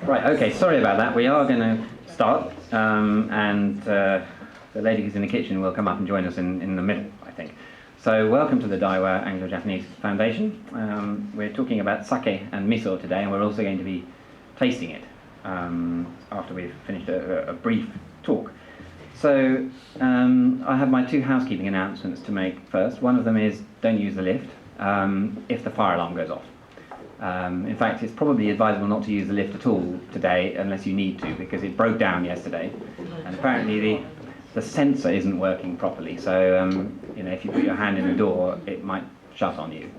Right, okay, sorry about that. We are going to start, and the lady who's in the kitchen will come up and join us in the middle, I think. So welcome to the Daiwa Anglo-Japanese Foundation. We're talking about sake and miso today, and we're also going to be tasting it after we've finished a brief talk. So I have my two housekeeping announcements to make first. One of them is don't use the lift if the fire alarm goes off. In fact, it's probably advisable not to use the lift at all today unless you need to, because it broke down yesterday, and apparently the sensor isn't working properly. So you know, if you put your hand in the door, it might shut on you.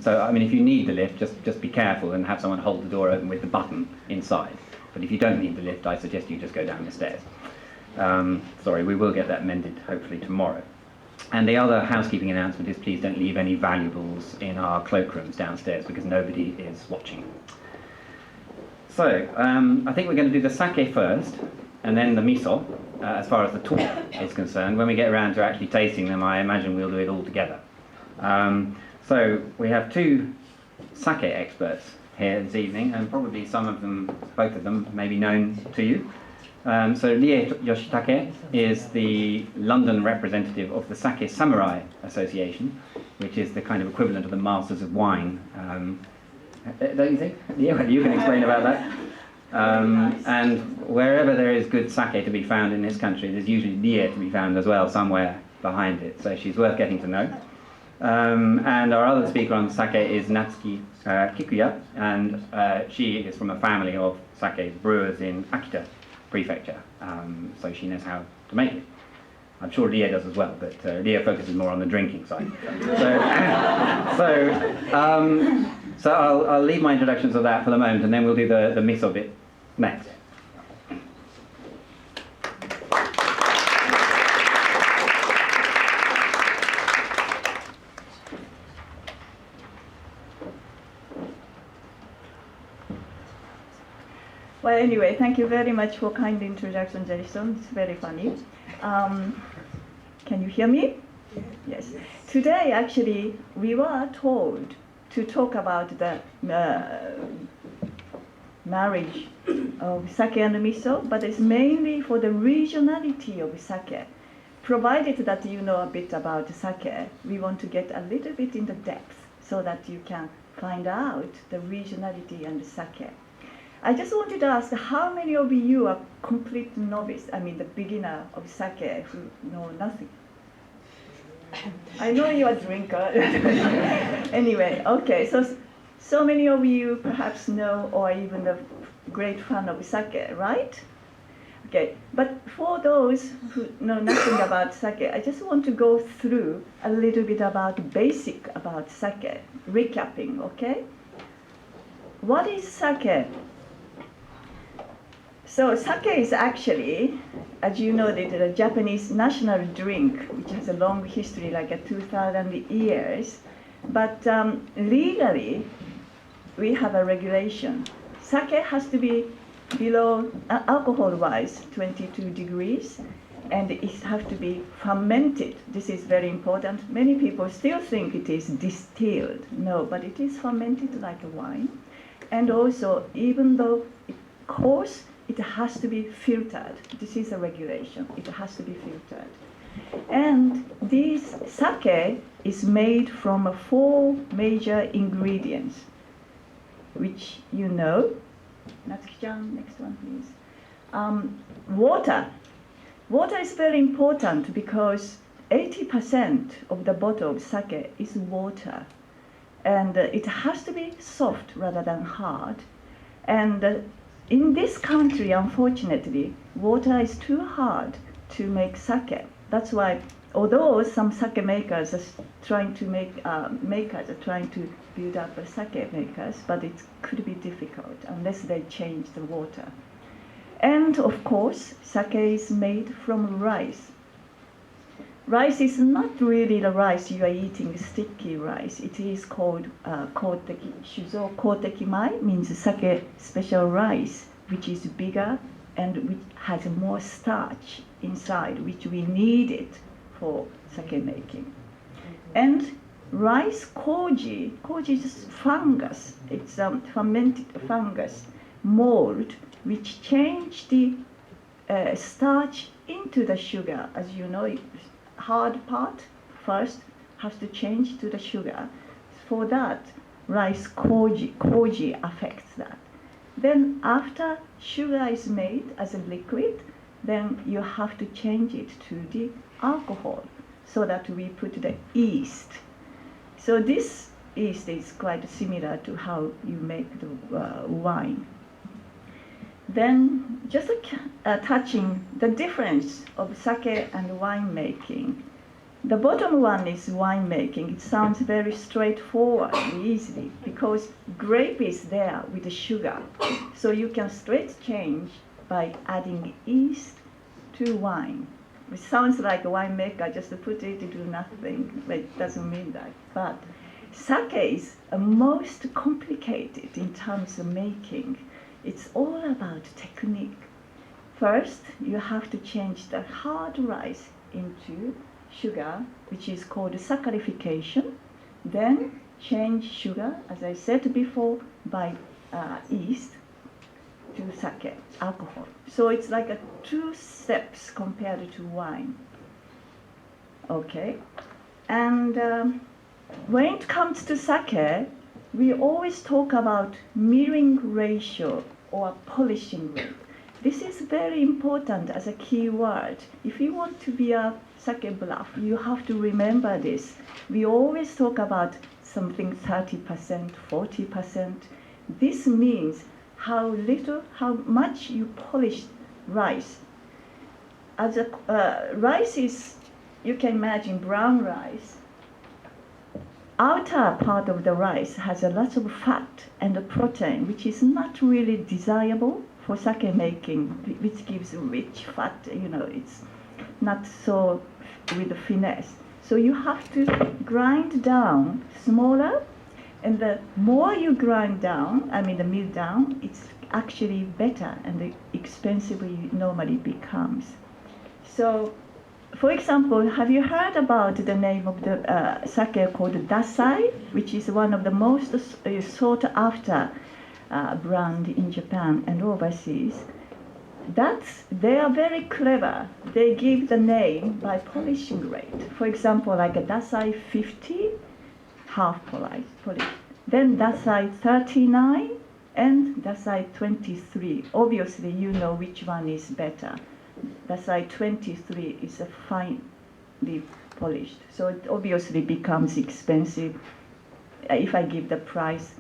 So I mean, if you need the lift, just be careful and have someone hold the door open with the button inside. But if you don't need the lift, I suggest you just go down the stairs. Sorry, we will get that mended hopefully tomorrow. And the other housekeeping announcement is please don't leave any valuables in our cloakrooms downstairs because nobody is watching. So I think we're going to do the sake first and then the miso as far as the talk is concerned. When we get around to actually tasting them, I imagine we'll do it all together. So we have two sake experts here this evening, and probably some of them, both of them, may be known to you. So Rie Yoshitake is the London representative of the Sake Samurai Association, which is the kind of equivalent of the Masters of Wine. Don't you think? Yeah, you can explain about that. And wherever there is good sake to be found in this country, there's usually Rie to be found as well, somewhere behind it. So she's worth getting to know. And our other speaker on sake is Natsuki Kikuya, and she is from a family of sake brewers in Akita Prefecture, so she knows how to make it. I'm sure Rie does as well, but Rie focuses more on the drinking side. So I'll leave my introductions of that for the moment, and then we'll do the miso bit next. Well, anyway, thank you very much for kind introduction, Jason. It's very funny. Can you hear me? Yes. Today, actually, we were told to talk about the marriage of sake and miso, but it's mainly for the regionality of sake. Provided that you know a bit about sake, we want to get a little bit into depth so that you can find out the regionality and the sake. I just wanted to ask, how many of you are complete novice, I mean the beginner of sake who know nothing? I know you're a drinker. Anyway, okay, so many of you perhaps know or even a great fan of sake, right? Okay, but for those who know nothing about sake, I just want to go through a little bit about basic about sake, recapping, okay? What is sake? So sake is actually, as you know, the Japanese national drink, which has a long history, like 2,000 years. But legally, we have a regulation. Sake has to be below, alcohol-wise, 22 degrees, and it has to be fermented. This is very important. Many people still think it is distilled. No, but it is fermented like a wine. And also, even though it coarse, it has to be filtered. This is a regulation. It has to be filtered. And this sake is made from 4 major ingredients, which you know. Natsuki-chan, next one, please. Water. Water is very important because 80% of the bottle of sake is water. And it has to be soft rather than hard. And in this country, unfortunately, water is too hard to make sake. That's why, although some sake makers are trying to build up sake makers, but it could be difficult unless they change the water. And of course, sake is made from rice. Rice is not really the rice you are eating, sticky rice. It is called koteki, shuzo koteki mai, means sake special rice, which is bigger and which has more starch inside, which we need it for sake making. And rice koji is fungus. It's fermented fungus. mold which change the starch into the sugar. As you know, hard part first has to change to the sugar. For that, rice koji affects that. Then after sugar is made as a liquid, then you have to change it to the alcohol so that we put the yeast. So this yeast is quite similar to how you make the wine. Then just touching the difference of sake and wine making. The bottom one is wine making. It sounds very straightforward, easily, because grape is there with the sugar. So you can straight change by adding yeast to wine. It sounds like a winemaker just put it to do nothing, but it doesn't mean that. But sake is most complicated in terms of making. It's all about technique. First, you have to change the hard rice into sugar, which is called saccharification. Then change sugar, as I said before, by yeast to sake, alcohol. So it's like a 2 steps compared to wine. Okay, and when it comes to sake, we always talk about milling ratio or polishing rate. This is very important as a key word. If you want to be a sake bluff, you have to remember this. We always talk about something 30%, 40%. This means how much you polish rice. As rice is, you can imagine brown rice. Outer part of the rice has a lot of fat and protein, which is not really desirable for sake making, which gives rich fat. You know, it's not so with the finesse. So you have to grind down smaller, and the more you grind down, the mill down, it's actually better and the expensive it normally becomes. So, for example, have you heard about the name of the sake called Dasai, which is one of the most sought after brand in Japan and overseas? They are very clever. They give the name by polishing rate. For example, like a Dasai 50, half polished. Then Dasai 39 and Dasai 23. Obviously, you know which one is better. Dasai 23 is a finely polished. So it obviously becomes expensive if I give the price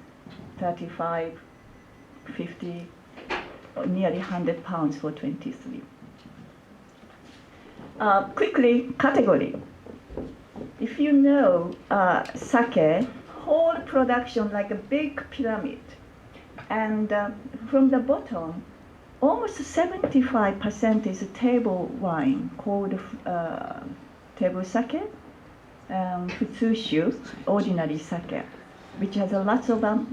35, 50, or nearly 100 pounds for 23. Quickly, category. If you know sake, whole production like a big pyramid. And from the bottom, almost 75% is a table wine called table sake, futsushu, ordinary sake, which has a lot of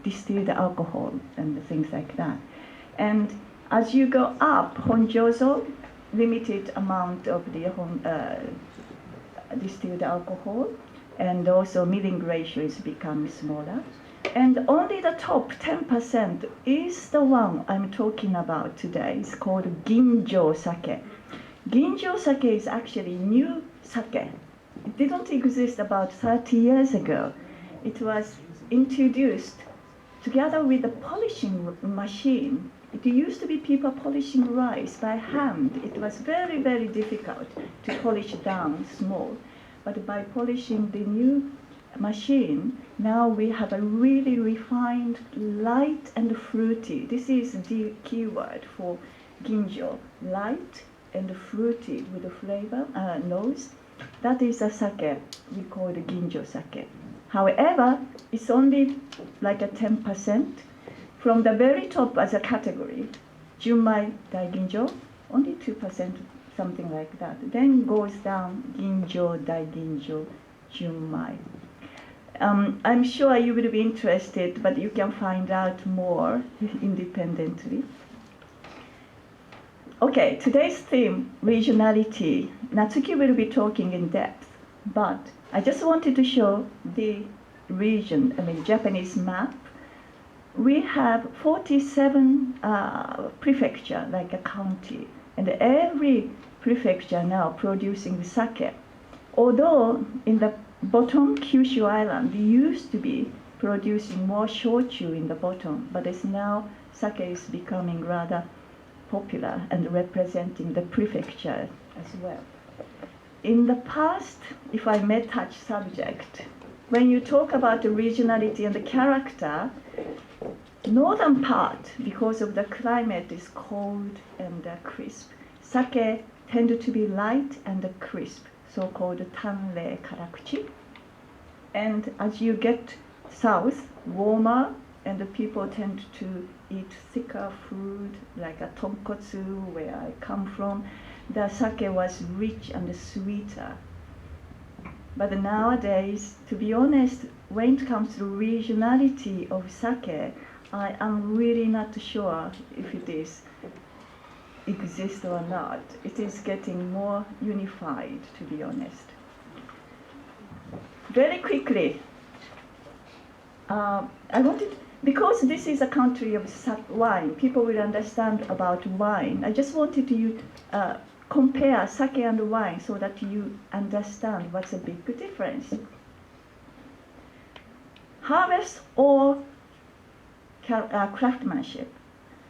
distilled alcohol and things like that. And as you go up, honjozo, limited amount of the distilled alcohol, and also milling ratio is becoming smaller. And only the top 10% is the one I'm talking about today. It's called ginjo sake. Ginjo sake is actually new sake. It didn't exist about 30 years ago. It was introduced together with the polishing machine. It used to be people polishing rice by hand. It was very, very difficult to polish down small. But by polishing the new machine, now we have a really refined, light and fruity. This is the keyword for ginjo, light and fruity with a flavor, nose. That is a sake we call the ginjo sake. However, it's only like a 10%. From the very top as a category, junmai daiginjo, only 2%, something like that. Then goes down ginjo, daiginjo, junmai. I'm sure you will be interested, but you can find out more independently. Okay, today's theme, regionality. Natsuki will be talking in depth, but I just wanted to show the region, Japanese map. we have 47 prefecture, like a county, and every prefecture now producing sake. Although in the bottom Kyushu Island, they used to be producing more shochu in the bottom, but it's now sake is becoming rather popular and representing the prefecture as well. In the past, if I may touch subject, when you talk about the regionality and the character, northern part, because of the climate is cold and crisp, sake tend to be light and crisp, so-called tanrei karakuchi. And as you get south, warmer, and the people tend to eat thicker food, like a tonkotsu, where I come from. The sake was rich and sweeter. But nowadays, to be honest, when it comes to regionality of sake, I am really not sure if it exists or not. It is getting more unified, to be honest. Very quickly, I wanted, because this is a country of wine, people will understand about wine. I just wanted to compare sake and wine so that you understand what's a big difference. Harvest or craftsmanship.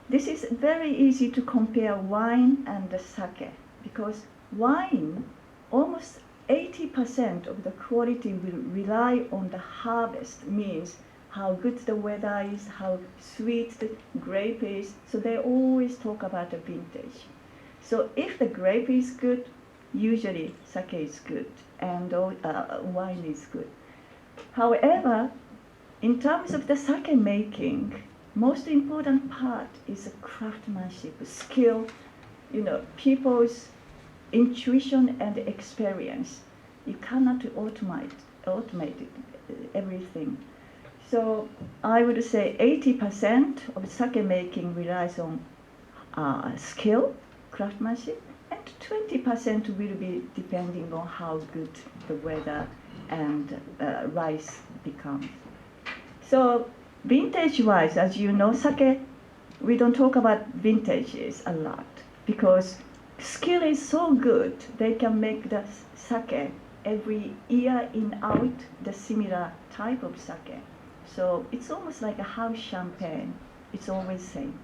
This is very easy to compare wine and the sake, because wine, almost 80% of the quality will rely on the harvest, means how good the weather is, how sweet the grape is. So they always talk about the vintage. So if the grape is good, usually sake is good and wine is good. However, in terms of the sake making, most important part is craftsmanship, skill, people's intuition and experience. You cannot automate everything. So I would say 80% of sake making relies on skill, craftsmanship, and 20% will be depending on how good the weather and rice becomes. So vintage-wise, as you know, sake, we don't talk about vintages a lot because skill is so good, they can make the sake every year in out the similar type of sake. So it's almost like a house champagne. It's always same.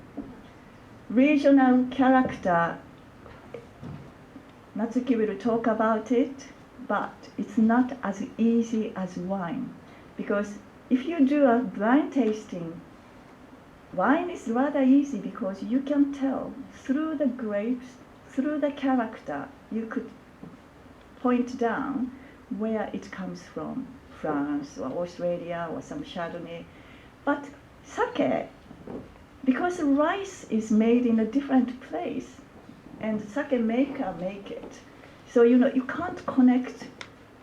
Regional character, Natsuki will talk about it, but it's not as easy as wine. Because if you do a blind tasting, wine is rather easy because you can tell through the grapes, through the character, you could point down where it comes from, France or Australia or some Chardonnay. But sake, because rice is made in a different place, and sake maker make it, so you can't connect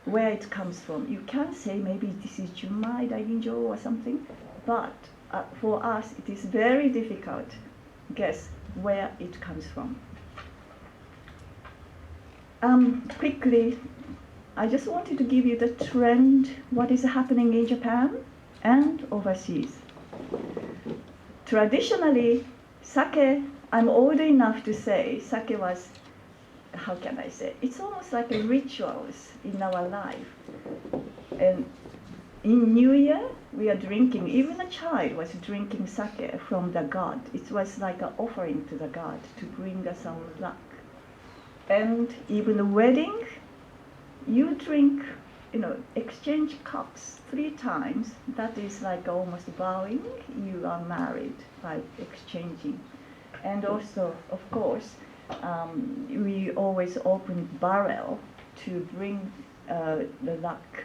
where it comes from. You can say maybe this is Junmai Daiginjo or something, but for us it is very difficult to guess where it comes from. Quickly, I just wanted to give you the trend, what is happening in Japan and overseas. Traditionally, sake, I'm old enough to say sake was, how can I say, it's almost like a rituals in our life. And in New Year, we are drinking, even a child was drinking sake from the god. It was like an offering to the god to bring us some luck. And even the wedding, you drink, exchange cups 3 times. That is like almost vowing you are married by exchanging. And also, of course, we always open barrel to bring the luck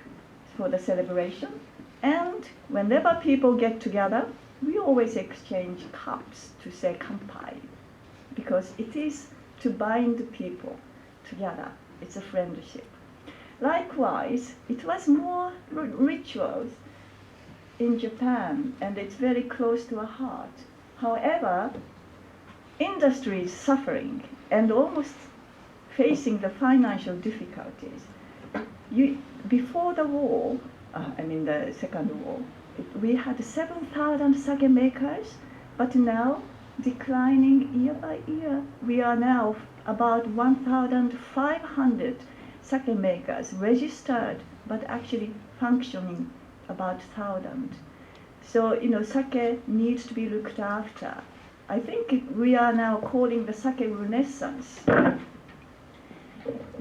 for the celebration. And whenever people get together, we always exchange cups to say kanpai, because it is to bind people together. It's a friendship. Likewise, it was more rituals in Japan, and it's very close to our heart. However, industry is suffering and almost facing the financial difficulties. Before the war, the Second War, we had 7,000 sake makers, but now declining year by year. We are now about 1,500 sake makers registered, but actually functioning about 1,000. So, sake needs to be looked after. I think we are now calling the sake renaissance.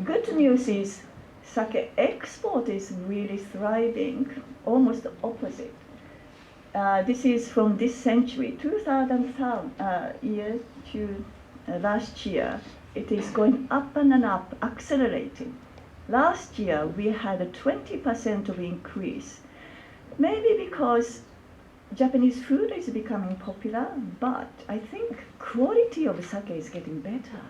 Good news is sake export is really thriving, almost the opposite. This is from this century, 2000 year to last year. It is going up and up, accelerating. Last year we had a 20% of increase, maybe because Japanese food is becoming popular, but I think quality of sake is getting better,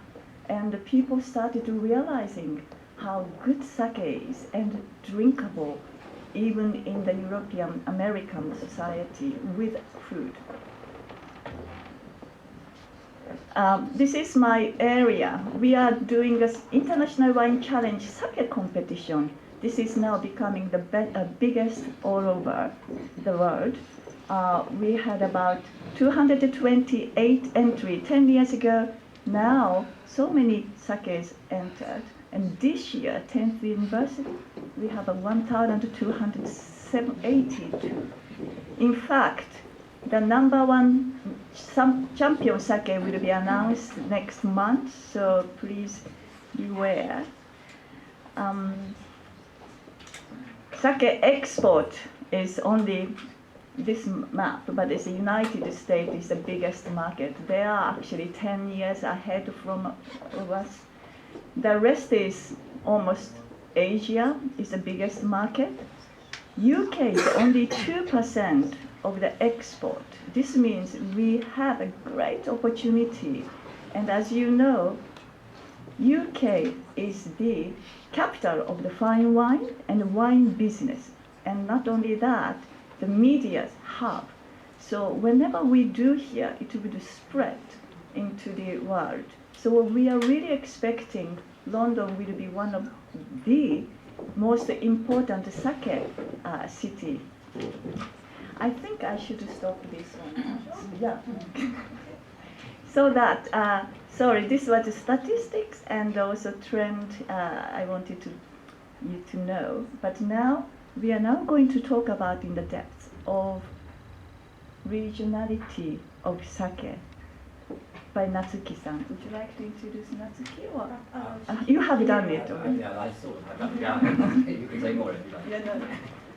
and the people started to realizing how good sake is and drinkable even in the European American society with food. This is my area. We are doing this International Wine Challenge sake competition. This is now becoming the biggest all over the world. We had about 228 entries 10 years ago. Now, so many sakes entered. And this year, 10th anniversary, we have a 1,282. In fact, the number one champion sake will be announced next month, so please beware. Sake export is only this map, but it's the United States is the biggest market. They are actually 10 years ahead of us. The rest is almost Asia is the biggest market. UK is only 2% of the export. This means we have a great opportunity. And as you know, UK is the capital of the fine wine and wine business. And not only that, the media hub. So whenever we do here, it will spread into the world. So we are really expecting London will be one of the most important sake city. I think I should stop this one. Yeah. So that, sorry, this was the statistics and also trend I wanted you to know. But now, we are now going to talk about in the depth of regionality of sake by Natsuki-san. Would you like to introduce Natsuki? Or you have done it already. Yeah, I saw it. You can say more if you like. Yeah, no.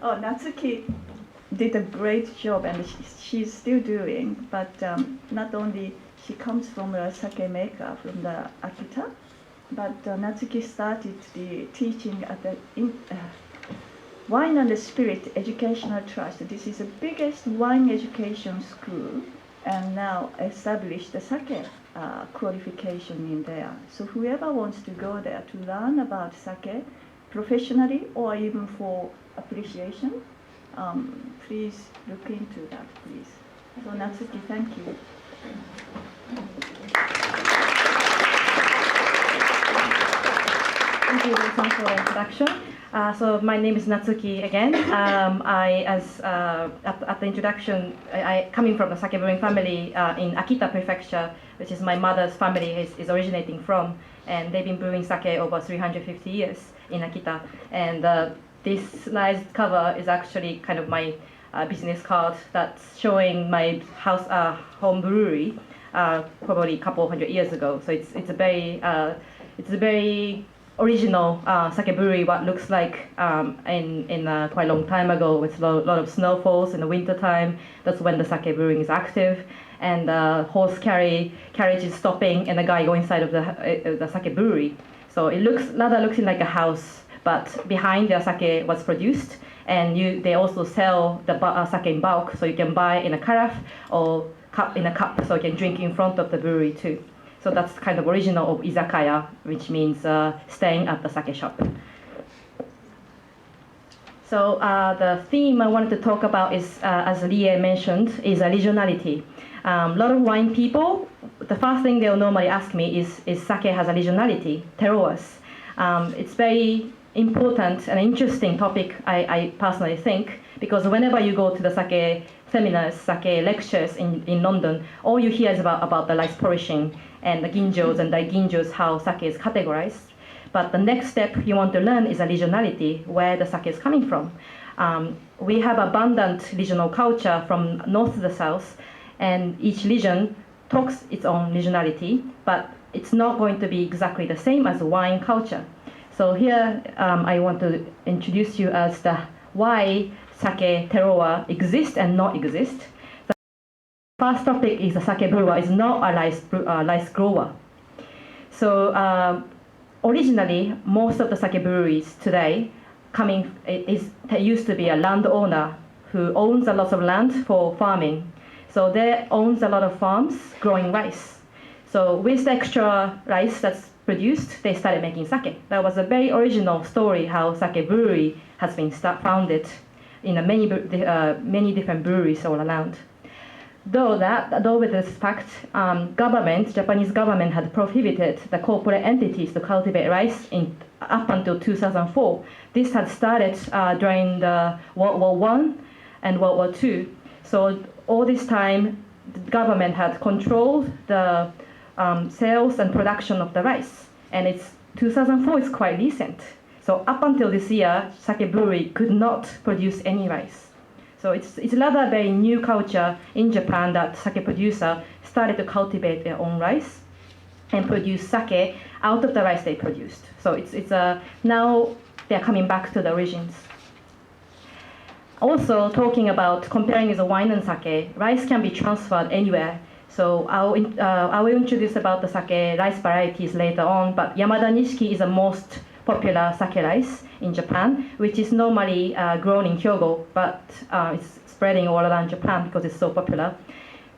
Oh, Natsuki did a great job, and she's still doing. But not only she comes from a sake maker from the Akita, but Natsuki started the teaching at the Wine and Spirit Educational Trust. This is the biggest wine education school, and now established the sake qualification in there. So whoever wants to go there to learn about sake professionally or even for appreciation, please look into that, please. So Natsuki, thank you. Thank you very much for the introduction. So my name is Natsuki again. At the introduction, I coming from a sake brewing family in Akita Prefecture, which is my mother's family is originating from, and they've been brewing sake over 350 years in Akita. And this nice cover is actually kind of my business card that's showing my home brewery probably a couple hundred years ago. So it's a very original sake brewery, what looks like in quite a long time ago, with a lot of snowfalls in the winter time. That's when the sake brewing is active, and horse carriage is stopping, and the guy going inside of the sake brewery. So it looks like a house, but behind the sake was produced, and they also sell the sake in bulk, so you can buy in a carafe or in a cup, so you can drink in front of the brewery too. So that's kind of original of izakaya, which means staying at the sake shop. So the theme I wanted to talk about is, as Rie mentioned, is regionality. A lot of wine people, the first thing they'll normally ask me is sake has a regionality? Tell us. It's very important and interesting topic, I personally think, because whenever you go to the sake seminars, sake lectures in London, all you hear is about the rice polishing and the ginjos and daiginjos, how sake is categorized. But the next step you want to learn is a regionality, where the sake is coming from. We have abundant regional culture from north to the south, and each region talks its own regionality, but it's not going to be exactly the same as wine culture. So here I want to introduce you as the why sake terroir exists and not exist. The first topic is the sake brewer is not a rice grower. So originally, most of the sake breweries today used to be a landowner who owns a lot of land for farming. So they owns a lot of farms growing rice. So with the extra rice that's produced, they started making sake. That was a very original story how sake brewery has been founded in many different breweries all around. Though with this fact, Japanese government had prohibited the corporate entities to cultivate rice up until 2004. This had started during the World War I and World War II. So all this time, the government had controlled the sales and production of the rice. And 2004 is quite recent. So up until this year, sake brewery could not produce any rice. So it's rather very new culture in Japan that sake producer started to cultivate their own rice and produce sake out of the rice they produced. So now they're coming back to the origins. Also, talking about comparing the wine and sake, rice can be transferred anywhere. So I will introduce about the sake rice varieties later on, but Yamada Nishiki is the most popular sake rice in Japan, which is normally grown in Hyogo, but it's spreading all around Japan because it's so popular.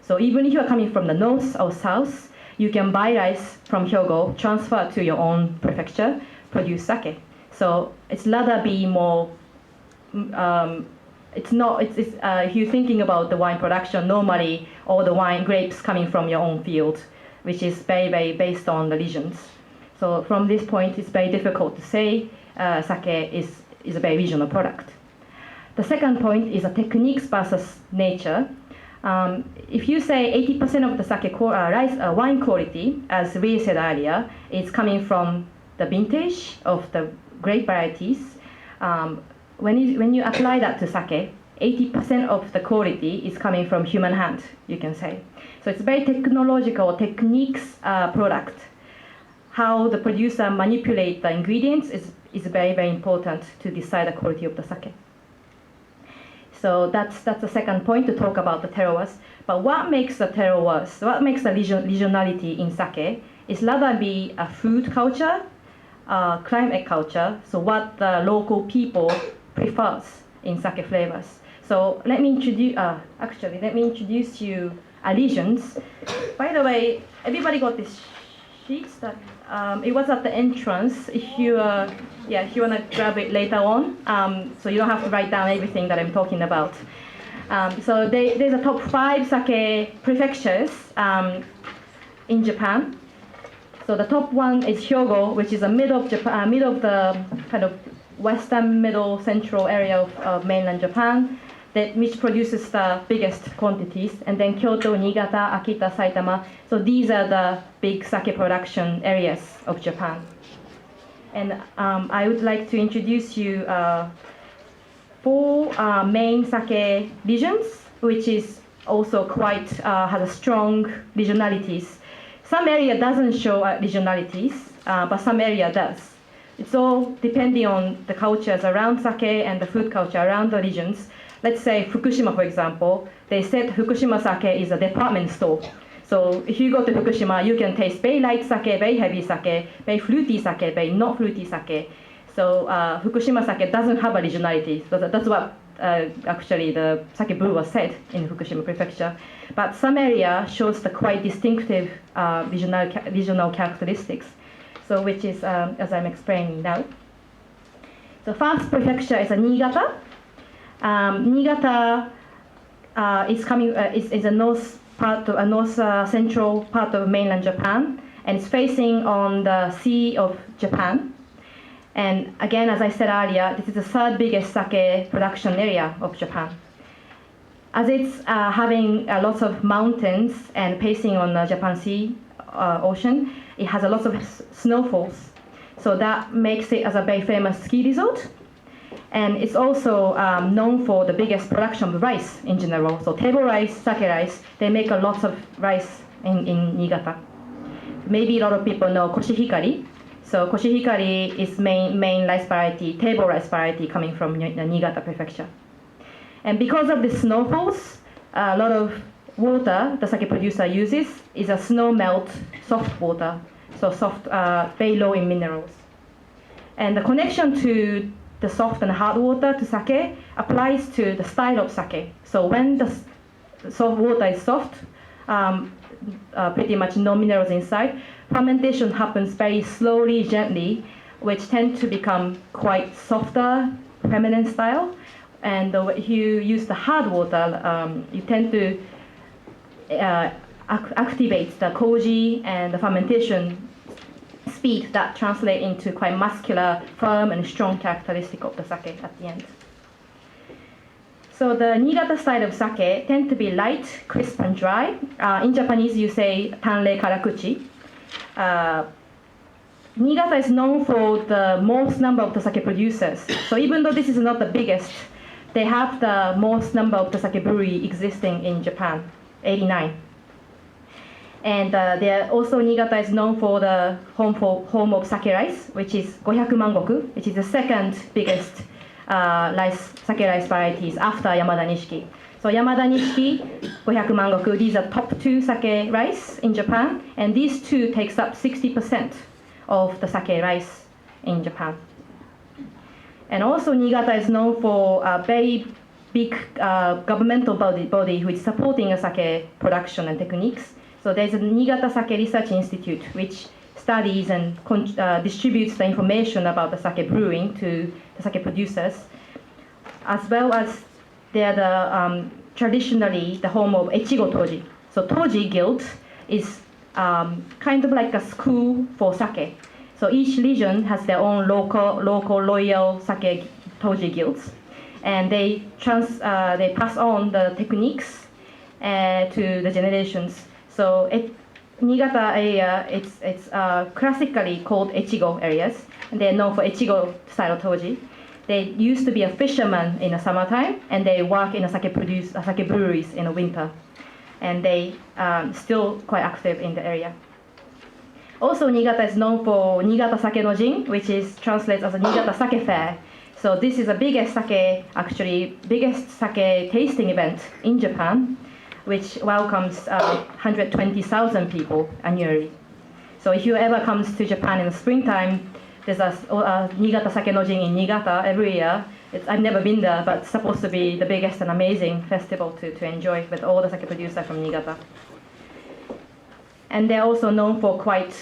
So even if you're coming from the north or south, you can buy rice from Hyogo, transfer to your own prefecture, produce sake. So it's rather be more. If you're thinking about the wine production, normally all the wine grapes coming from your own field, which is very, very based on the regions. So from this point, it's very difficult to say sake is a very regional product. The second point is techniques versus nature. If you say 80% of the sake wine quality, as we said earlier, is coming from the vintage of the grape varieties, when you apply that to sake, 80% of the quality is coming from human hand, you can say. So it's a very technological techniques product. How the producer manipulate the ingredients is very, very important to decide the quality of the sake. So that's the second point to talk about the terroirs. But what makes the terroirs, what makes the regionality in sake is rather be a food culture, climate culture, so what the local people prefers in sake flavors. So let me introduce you regions. By the way, everybody got this sheets that it was at the entrance. If you want to grab it later on, so you don't have to write down everything that I'm talking about. So there's a top 5 sake prefectures in Japan. So the top one is Hyogo, which is the middle of Japan, middle of the kind of western, middle, central area of mainland Japan, which produces the biggest quantities. And then Kyoto, Niigata, Akita, Saitama. So these are the big sake production areas of Japan. And I would like to introduce you 4 main sake regions, which is also quite has a strong regionalities. Some area doesn't show regionalities, but some area does. It's all depending on the cultures around sake and the food culture around the regions. Let's say Fukushima, for example, they said Fukushima sake is a department store. So if you go to Fukushima, you can taste very light sake, very heavy sake, very fruity sake, very not fruity sake. So Fukushima sake doesn't have a regionality. So that's what actually the sake brewer said in Fukushima prefecture. But some area shows the quite distinctive regional characteristics. So which is, as I'm explaining now. So first prefecture is Niigata. Niigata is a north central part of mainland Japan, and it's facing on the Sea of Japan. And again, as I said earlier, this is the third biggest sake production area of Japan. As it's having lots of mountains and facing on the Japan Sea ocean, it has a lot of snowfalls. So that makes it as a very famous ski resort. And it's also known for the biggest production of rice in general. So table rice, sake rice, they make a lot of rice in Niigata. Maybe a lot of people know koshihikari. So koshihikari is main rice variety, table rice variety coming from the Niigata prefecture. And because of the snowfalls, a lot of water the sake producer uses is a snow melt soft water, so soft, very low in minerals. And the connection to the soft and hard water to sake applies to the style of sake. So when the soft water is soft, pretty much no minerals inside, fermentation happens very slowly, gently, which tend to become quite softer, feminine style. And if you use the hard water, you tend to activate the koji and the fermentation speed that translate into quite muscular, firm, and strong characteristic of the sake at the end. So the Niigata style of sake tend to be light, crisp, and dry. In Japanese, you say tanrei karakuchi. Niigata is known for the most number of the sake producers. So even though this is not the biggest, they have the most number of the sake brewery existing in Japan, 89. And Niigata is known for the home of sake rice, which is 500 mangoku, which is the second biggest sake rice varieties after Yamada Nishiki. So Yamada Nishiki, 500 mangoku, these are top two sake rice in Japan, and these two takes up 60% of the sake rice in Japan. And also Niigata is known for a very big governmental body which is supporting sake production and techniques. So there's a Niigata Sake Research Institute which studies and distributes the information about the sake brewing to the sake producers, as well as they are traditionally the home of Echigo Toji. So Toji Guild is kind of like a school for sake. So each region has their own local loyal sake Toji guilds, and they pass on the techniques to the generations. So Niigata area, it's classically called Echigo areas, and they're known for Echigo style Toji. They used to be a fisherman in the summertime, and they work in sake breweries in the winter, and they still quite active in the area. Also, Niigata is known for Niigata Sake no Jin, which translates as a Niigata Sake Fair. So this is the biggest sake tasting event in Japan, which welcomes 120,000 people annually. So if you ever comes to Japan in the springtime, there's a Niigata Sake no Jin in Niigata every year. I've never been there, but it's supposed to be the biggest and amazing festival to enjoy with all the sake producers from Niigata. And they're also known for quite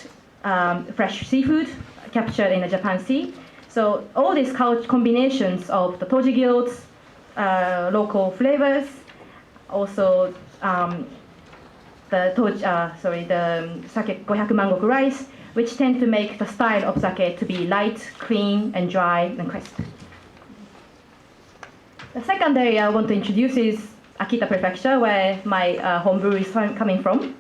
fresh seafood captured in the Japan Sea. So all these combinations of the Toji guilds, local flavors, also the sake 500 mangoku rice, which tend to make the style of sake to be light, clean, and dry, and crisp. The second area I want to introduce is Akita Prefecture, where my home brewery is coming from.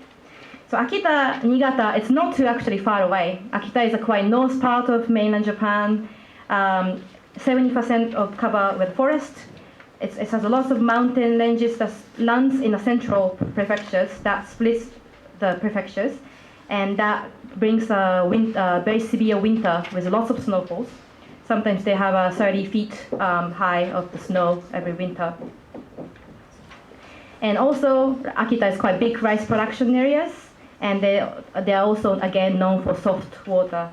So Akita, Niigata, it's not too actually far away. Akita is a quite north part of mainland Japan, 70% of cover with forest. It has a lot of mountain ranges that lands in the central prefectures that splits the prefectures, and that brings a very severe winter with lots of snowfalls. Sometimes they have 30 feet high of the snow every winter. And also, Akita is quite big rice production areas, and they are also, again, known for soft water.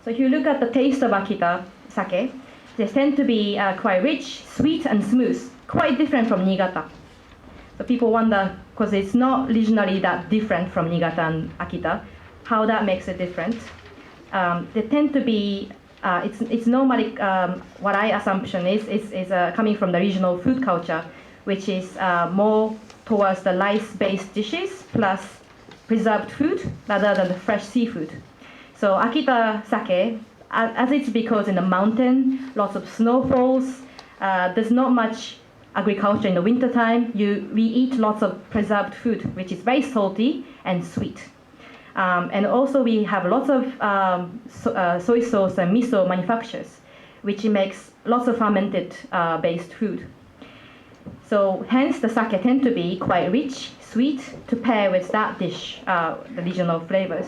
So if you look at the taste of Akita sake, they tend to be quite rich, sweet, and smooth, quite different from Niigata. So people wonder, because it's not regionally that different from Niigata and Akita, how that makes it different. They tend to be, it's normally, what I assumption is coming from the regional food culture, which is more towards the rice-based dishes plus preserved food rather than the fresh seafood. So Akita sake as it's because in the mountain, lots of snowfalls, there's not much agriculture in the wintertime. We eat lots of preserved food, which is very salty and sweet. And also we have lots of soy sauce and miso manufacturers, which makes lots of fermented based food. So hence the sake tend to be quite rich, sweet, to pair with that dish, the regional flavors.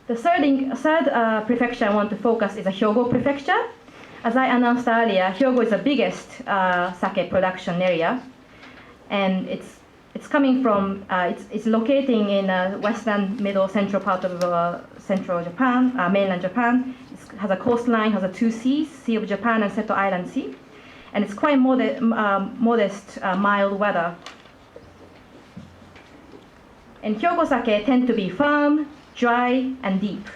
The third prefecture I want to focus is the Hyogo prefecture. As I announced earlier, Hyogo is the biggest sake production area, and it's coming from it's locating in western, middle, central part of central Japan, mainland Japan. It has a coastline, has 2 seas, Sea of Japan and Seto Island Sea, and it's quite modest, mild weather. And Hyogo sake tend to be firm, dry, and deep.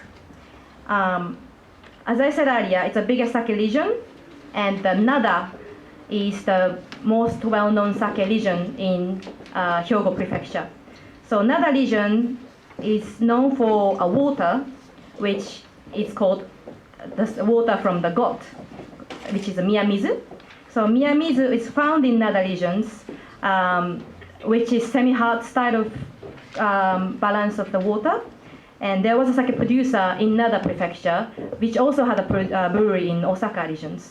As I said earlier, it's the biggest sake region, and the Nada is the most well-known sake region in Hyogo prefecture. So Nada region is known for a water, which is called the water from the god, which is a Miyamizu. So Miyamizu is found in Nada regions, which is semi-hard style of balance of the water. And there was a sake producer in Nada prefecture, which also had a brewery in Osaka regions.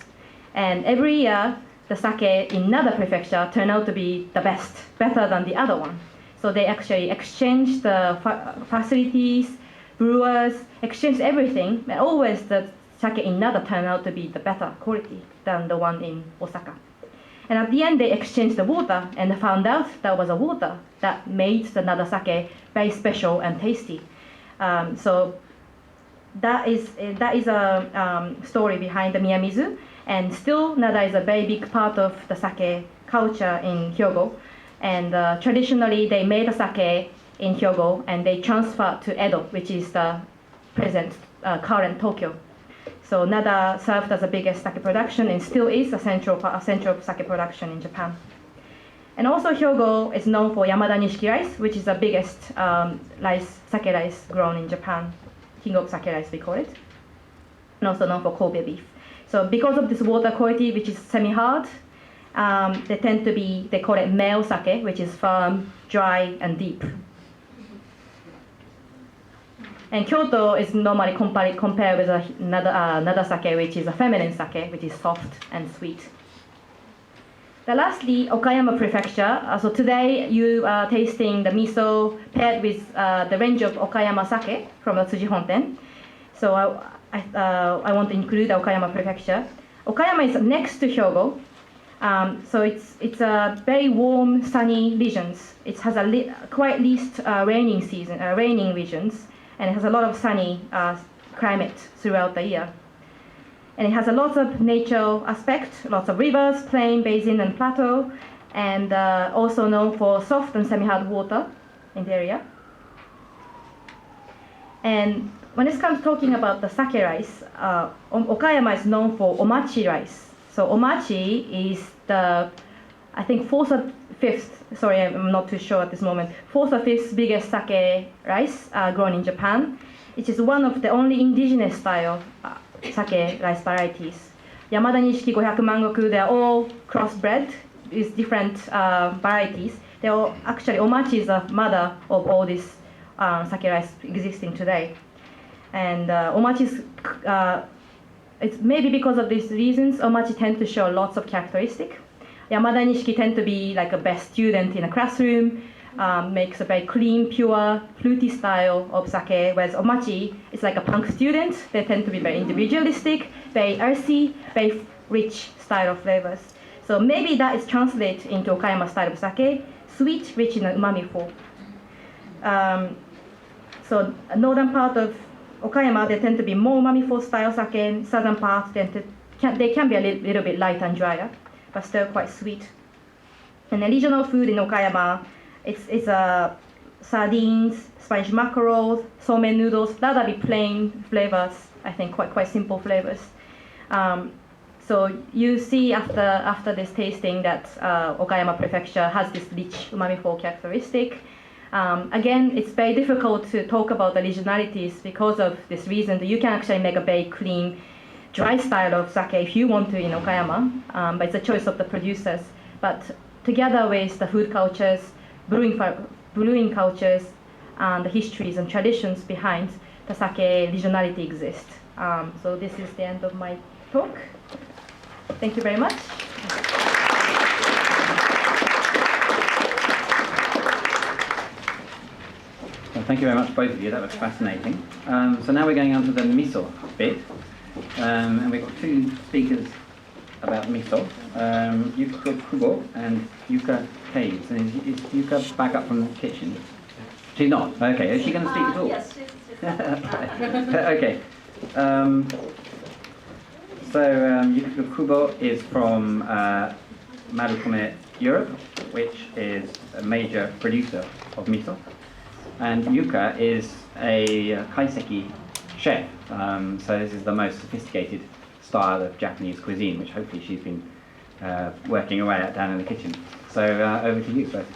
And every year, the sake in Nada prefecture turned out to be the best, better than the other one. So they actually exchanged the facilities, brewers, exchanged everything, and always the sake in Nada turned out to be the better quality than the one in Osaka. And at the end, they exchanged the water, and they found out that was a water that made the Nada sake very special and tasty. So that is a story behind the Miyamizu, and still Nada is a very big part of the sake culture in Hyogo. And traditionally, they made the sake in Hyogo, and they transferred to Edo, which is the current Tokyo. So Nada served as the biggest sake production, and still is a central sake production in Japan. And also Hyogo is known for Yamada Nishiki rice, which is the biggest sake rice grown in Japan. King of sake rice, we call it. And also known for Kobe beef. So because of this water quality, which is semi-hard, they call it male sake, which is firm, dry, and deep. And Kyoto is normally compared with Nada sake, which is a feminine sake, which is soft and sweet. Lastly, Okayama prefecture. So today you are tasting the miso paired with the range of Okayama sake from the Tsuji Honten. So I want to include Okayama prefecture. Okayama is next to Hyogo. So it's a very warm, sunny regions. It has quite least raining regions, and it has a lot of sunny climate throughout the year. And it has a lot of nature aspect, lots of rivers, plain, basin, and plateau, and also known for soft and semi-hard water in the area. And when it comes to talking about the sake rice, Okayama is known for omachi rice. So omachi is I think fourth or fifth, sorry, I'm not too sure at this moment, fourth or fifth biggest sake rice grown in Japan. It is one of the only indigenous style sake rice varieties. Yamada Nishiki, Gohyaku Mangoku, they are all crossbred with different varieties. They are actually, omachi is the mother of all these sake rice existing today. And omachi it's maybe because of these reasons, omachi tend to show lots of characteristics. Yamada Nishiki tend to be like a best student in a classroom, makes a very clean, pure, fruity style of sake, whereas omachi is like a punk student. They tend to be very individualistic, very earthy, very rich style of flavors. So maybe that is translated into Okayama style of sake, sweet, rich in umami form. So northern part of Okayama, they tend to be more umami form style sake. Southern part, they can be a little bit light and drier, but still quite sweet. And the regional food in Okayama, it's sardines, Spanish mackerel, somen noodles. That are the plain flavors. I think quite simple flavors. So you see after this tasting that Okayama prefecture has this rich umami form characteristic. Again, it's very difficult to talk about the regionalities because of this reason that you can actually make a very clean, dry style of sake if you want to in Okayama, but it's a choice of the producers. But together with the food cultures, brewing cultures, and the histories and traditions behind the sake regionality exist. So this is the end of my talk. Thank you very much. Well, thank you very much, both of you. That was fascinating. So now we're going on to the miso bit. And we've got two speakers about miso, Yuka Kubo and Yuka Caves. And is Yuka back up from the kitchen? She's not? Okay. Is she going to speak at all? Yes, she's Okay. So Yuka Kubo is from Marukome, Europe, which is a major producer of miso. And Yuka is a kaiseki chef. So this is the most sophisticated style of Japanese cuisine, which hopefully she's been working away at down in the kitchen. So over to you first.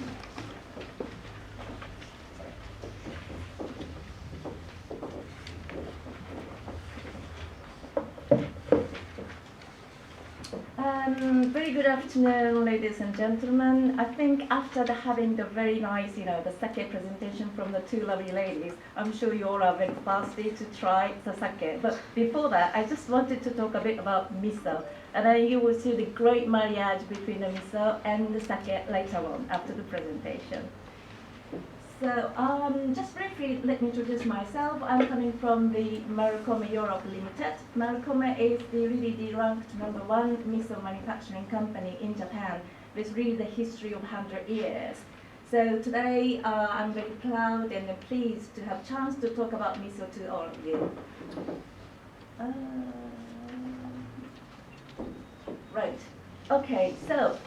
Very good afternoon, ladies and gentlemen. I think after having the very nice, the sake presentation from the two lovely ladies, I'm sure you all are very thirsty to try the sake. But before that, I just wanted to talk a bit about miso. And then you will see the great marriage between the miso and the sake later on after the presentation. So just briefly, let me introduce myself. I'm coming from the Marukome Europe Limited. Marukome is really the ranked #1 miso manufacturing company in Japan with really the history of 100 years. So today I'm very proud and pleased to have a chance to talk about miso to all of you. Right, okay, so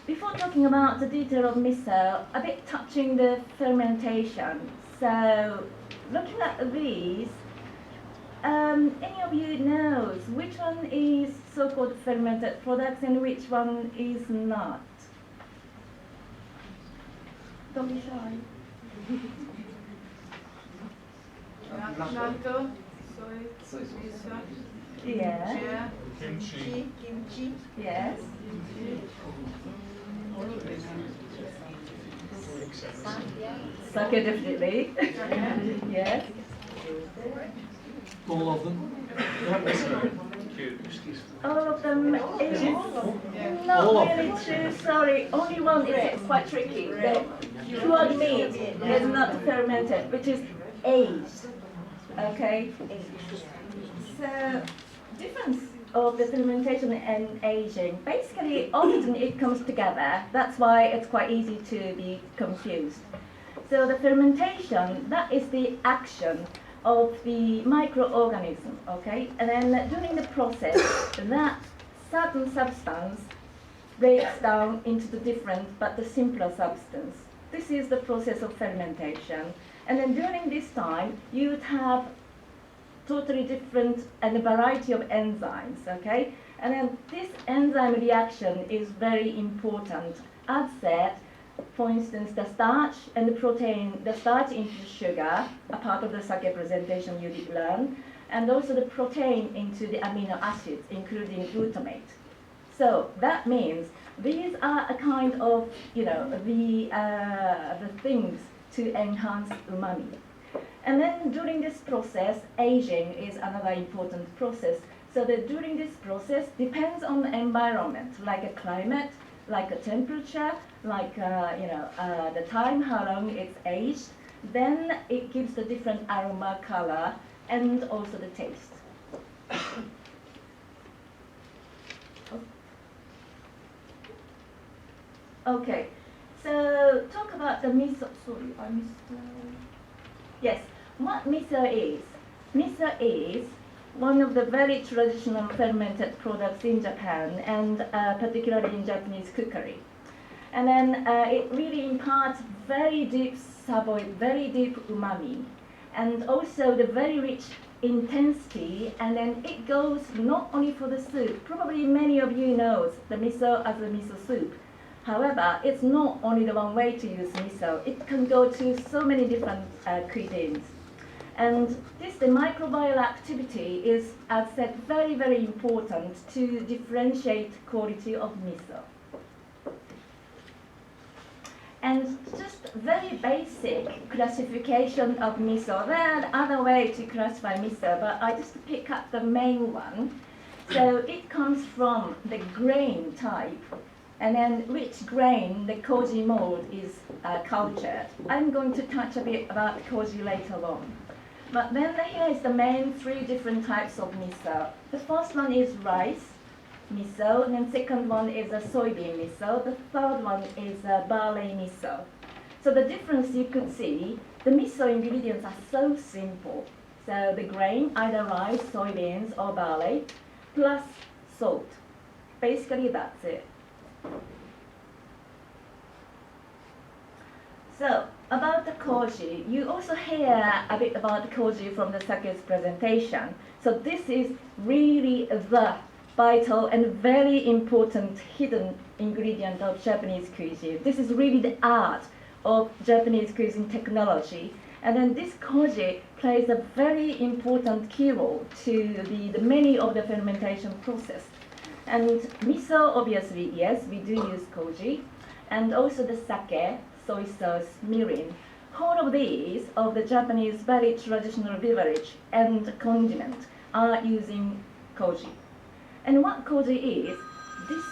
before talking about the detail of miso, a bit touching the fermentation. So, looking at these, any of you knows which one is so-called fermented products and which one is not? Don't be shy. Natto, soy, miso, Yeah. kimchi. Yes. Sake definitely. Yes. All of them? All of them is All not of really true. Sorry, only one is quite tricky. The cured meat is not fermented, which is aged. Okay. So difference of the fermentation and aging. Basically, often it comes together. That's why it's quite easy to be confused. So the fermentation, that is the action of the microorganism, okay? And then during the process, that certain substance breaks down into the different but the simpler substance. This is the process of fermentation. And then during this time, you would have totally different and a variety of enzymes, okay? And then this enzyme reaction is very important. As said, for instance, the starch and the protein, the starch into sugar, a part of the sake presentation you did learn, and also the protein into the amino acids, including glutamate. So that means these are a kind of, the things to enhance umami. And then during this process, aging is another important process. So that during this process depends on the environment, like a climate, like a temperature, like the time, how long it's aged. Then it gives the different aroma, color, and also the taste. Okay, so talk about the miso. Sorry, I missed. Yes, what miso is? Miso is one of the very traditional fermented products in Japan, and particularly in Japanese cookery. And then it really imparts very deep savoy, very deep umami, and also the very rich intensity. And then it goes not only for the soup. Probably many of you knows the miso as a miso soup However, it's not only the one way to use miso. It can go to so many different cuisines. And the microbial activity is, as said, very, very important to differentiate quality of miso. And just very basic classification of miso. There are other ways to classify miso, but I just pick up the main one. So it comes from the grain type, and then which grain the koji mold is cultured. I'm going to touch a bit about koji later on. But then here is the main three different types of miso. The first one is rice miso, and then second one is a soybean miso. The third one is a barley miso. So the difference you could see, the miso ingredients are so simple. So the grain, either rice, soybeans, or barley, plus salt. Basically, that's it. So, about the koji, you also hear a bit about the koji from the sake's presentation. So this is really the vital and very important hidden ingredient of Japanese cuisine. This is really the art of Japanese cuisine technology. And then this koji plays a very important key role to the many of the fermentation process. And miso, obviously, yes, we do use koji. And also the sake, soy sauce, mirin. All of these of the Japanese very traditional beverage and condiment are using koji. And what koji is, this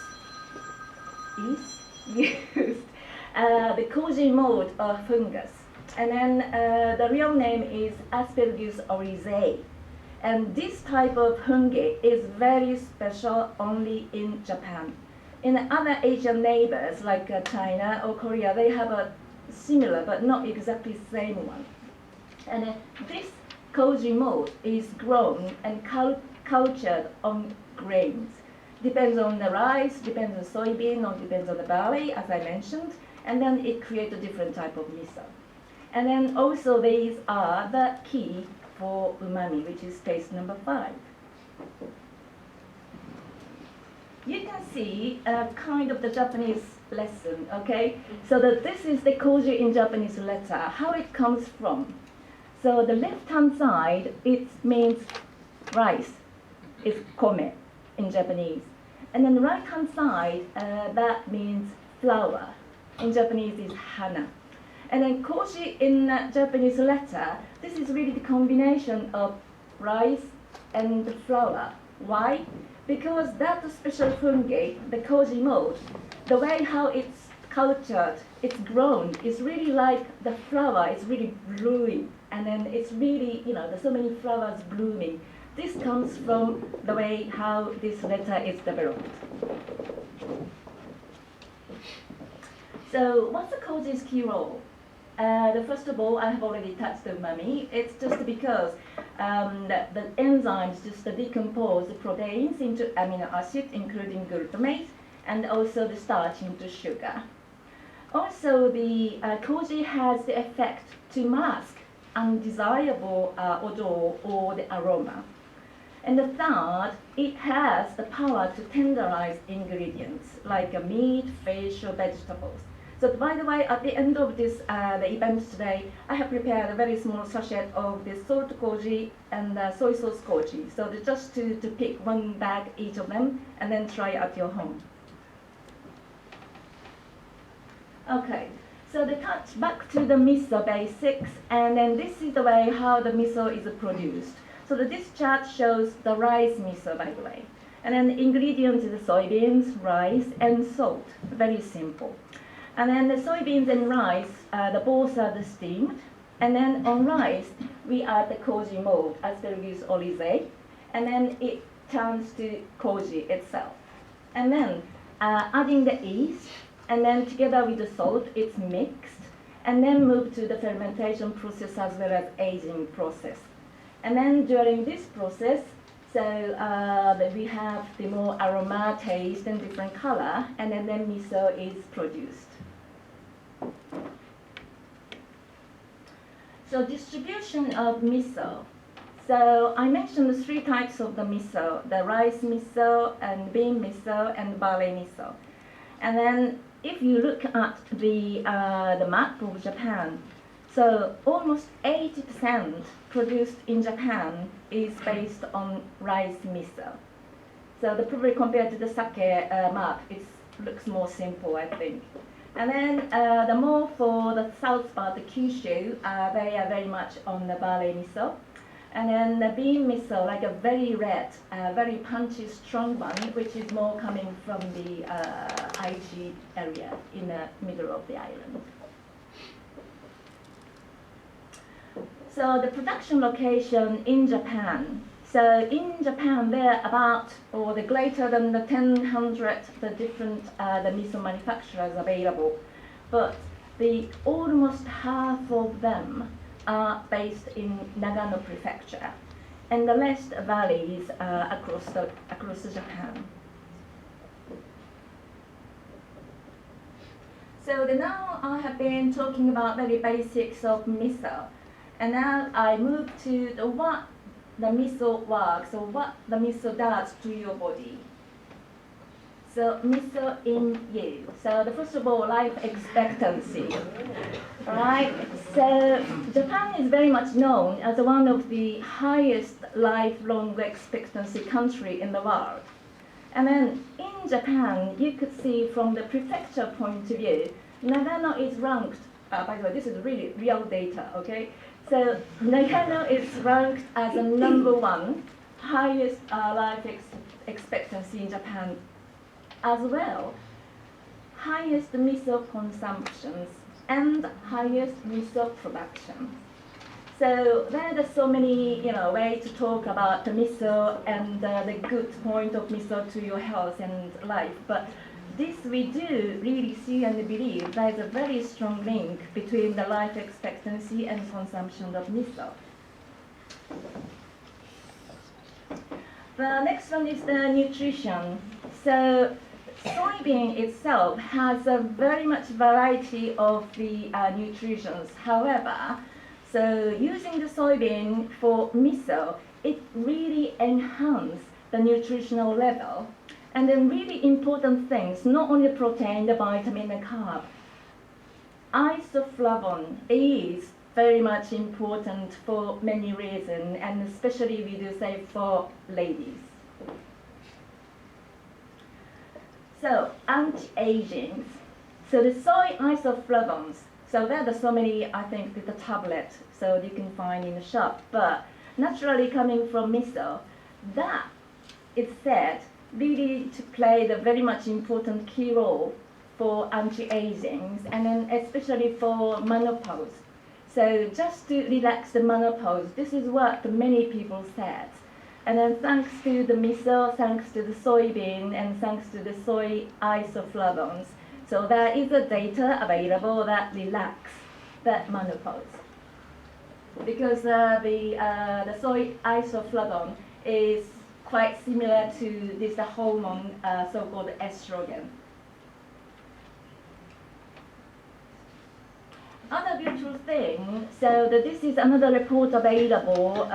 is used, the koji mold or fungus. And then the real name is Aspergillus oryzae. And this type of fungi is very special only in Japan. In other Asian neighbors like China or Korea, they have a similar but not exactly the same one. And this koji mold is grown and cultured on grains. Depends on the rice, depends on soybean, or depends on the barley, as I mentioned. And then it creates a different type of miso. And then also these are the key for umami, which is taste number 5. You can see kind of the Japanese lesson, okay? So that this is the koji in Japanese letter, how it comes from. So the left-hand side, it means rice, is kome in Japanese. And then the right-hand side, that means flower. In Japanese is hana. And then koji in Japanese letter, this is really the combination of rice and the flour. Why? Because that special fungi, the koji mold, the way how it's cultured, it's grown, is really like the flower is really blooming. And then it's really, there's so many flowers blooming. This comes from the way how this letter is developed. So what's the koji's key role? First of all, I have already touched the umami. It's just because the enzymes just decompose the proteins into amino acids, including glutamate, and also the starch into sugar. Also, the koji has the effect to mask undesirable odor or the aroma. And the third, it has the power to tenderize ingredients like meat, fish, or vegetables. So by the way, at the end of this the event today, I have prepared a very small sachet of the salt koji and soy sauce koji. So just to pick one bag each of them and then try at your home. Okay, so the touch back to the miso basics, and then this is the way how the miso is produced. So this chart shows the rice miso, by the way. And then the ingredients is the soybeans, rice, and salt. Very simple. And then the soybeans and rice, the both are the steamed. And then on rice, we add the koji mold, Aspergillus oryzae. And then it turns to koji itself. And then adding the yeast, and then together with the salt, it's mixed. And then move to the fermentation process as well as aging process. And then during this process, so we have the more aroma, taste, and different color. And then miso is produced. So distribution of miso. So I mentioned the 3 types of the miso, the rice miso, and bean miso, and barley miso. And then if you look at the map of Japan, so almost 80% produced in Japan is based on rice miso. So the probably compared to the sake map, it looks more simple, I think. And then the more for the south part, the Kyushu, they are very much on the barley miso. And then the bean miso, like a very red, very punchy, strong one, which is more coming from the Aichi area in the middle of the island. So the production location in Japan. So in Japan, there are about, or the greater than the 1,000 the different the miso manufacturers available, but the almost half of them are based in Nagano Prefecture, and the rest varies across Japan. So now I have been talking about very basics of miso, and now I move to what the miso works, or what the miso does to your body. So miso in you. So first of all, life expectancy. Right? So Japan is very much known as one of the highest lifelong expectancy country in the world. And then in Japan, you could see from the prefecture point of view, Nagano is ranked, by the way, this is really real data, okay? So Nagano is ranked as the #1 highest life expectancy in Japan, as well highest miso consumptions and highest miso production. So there are so many ways to talk about the miso and the good point of miso to your health and life, but this we do really see and believe there is a very strong link between the life expectancy and consumption of miso. The next one is the nutrition. So soybean itself has a very much variety of the nutritions. However, so using the soybean for miso, it really enhances the nutritional level. And then really important things, not only protein, the vitamin and carb. Isoflavone is very much important for many reasons, and especially we do say for ladies. So anti-aging. So the soy isoflavones. So there are so many, I think, with the tablet, so you can find in the shop. But naturally coming from miso, that is said really to play the very much important key role for anti-aging, and then especially for menopause. So just to relax the menopause, this is what many people said. And then thanks to the miso, thanks to the soybean, and thanks to the soy isoflavones, so there is a data available that relax that menopause. Because the soy isoflavone is quite similar to this hormone, so-called estrogen. Other beautiful thing, so this is another report available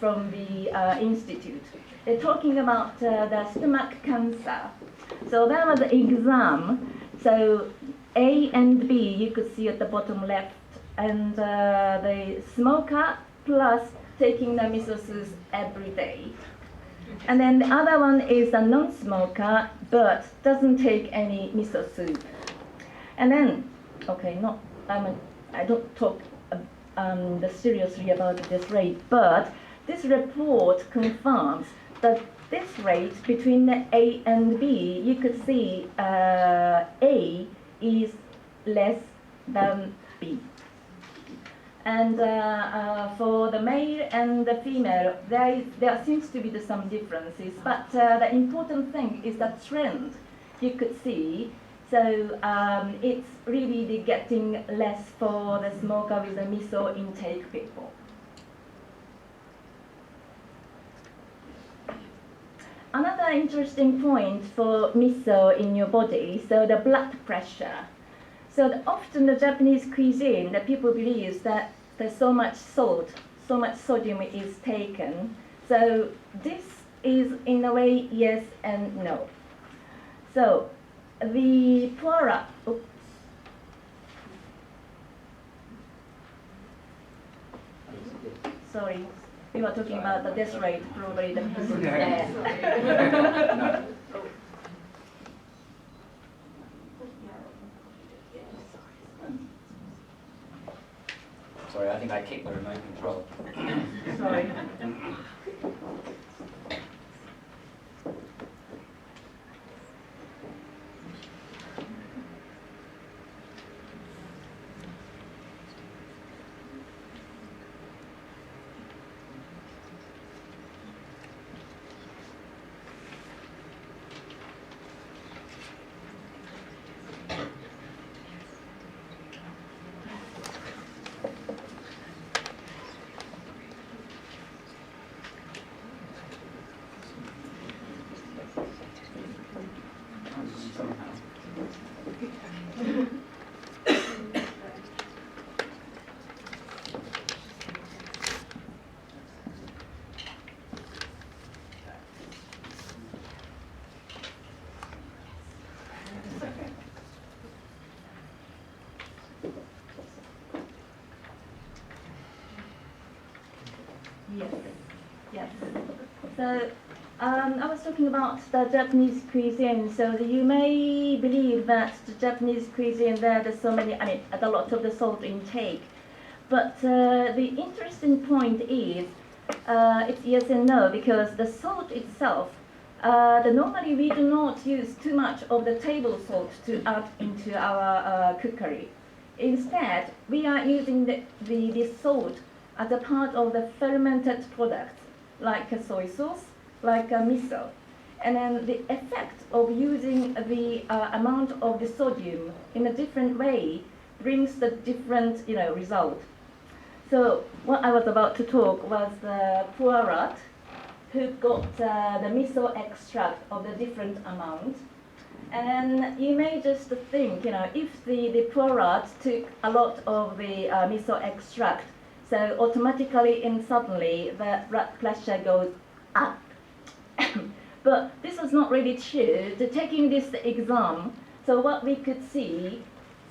from the institute. They're talking about the stomach cancer. So there was an exam. So A and B, you could see at the bottom left, and the smoker plus taking the miso soup every day. And then the other one is a non-smoker, but doesn't take any miso soup. And then, okay, I don't talk seriously about this rate, but this report confirms that this rate between the A and B, you could see A is less than B. And for the male and the female, there seems to be some differences, but the important thing is the trend you could see. So it's really getting less for the smoker with the miso intake people. Another interesting point for miso in your body, so the blood pressure. So often the Japanese cuisine, the people believe that there's so much salt, so much sodium is taken. So this is in a way yes and no. So the poorer. Oops. Sorry, we were talking about the death rate, probably the piece is there. Sorry, I think I kicked the remote control. Sorry. Yes. Yes. So I was talking about the Japanese cuisine. So you may believe that the Japanese cuisine there's so many. I mean, a lot of the salt intake. But the interesting point is it's yes and no, because the salt itself. Normally we do not use too much of the table salt to add into our cookery. Instead, we are using the salt as a part of the fermented products, like a soy sauce, like a miso. And then the effect of using the amount of the sodium in a different way brings the different result. So what I was about to talk was the poor rat who got the miso extract of the different amount. And you may just think, if the poor rat took a lot of the miso extract, so automatically and suddenly the blood pressure goes up. But this was not really true. Taking this exam, so what we could see,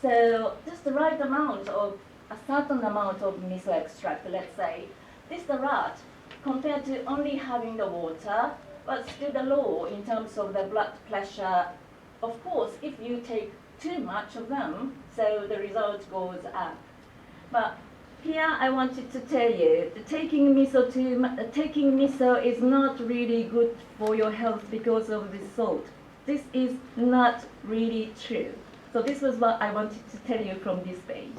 so just the right amount of a certain amount of miso extract, let's say, the rat, compared to only having the water, was still low in terms of the blood pressure. Of course, if you take too much of them, so the result goes up. But here I wanted to tell you that taking miso is not really good for your health because of the salt. This is not really true. So this was what I wanted to tell you from this page.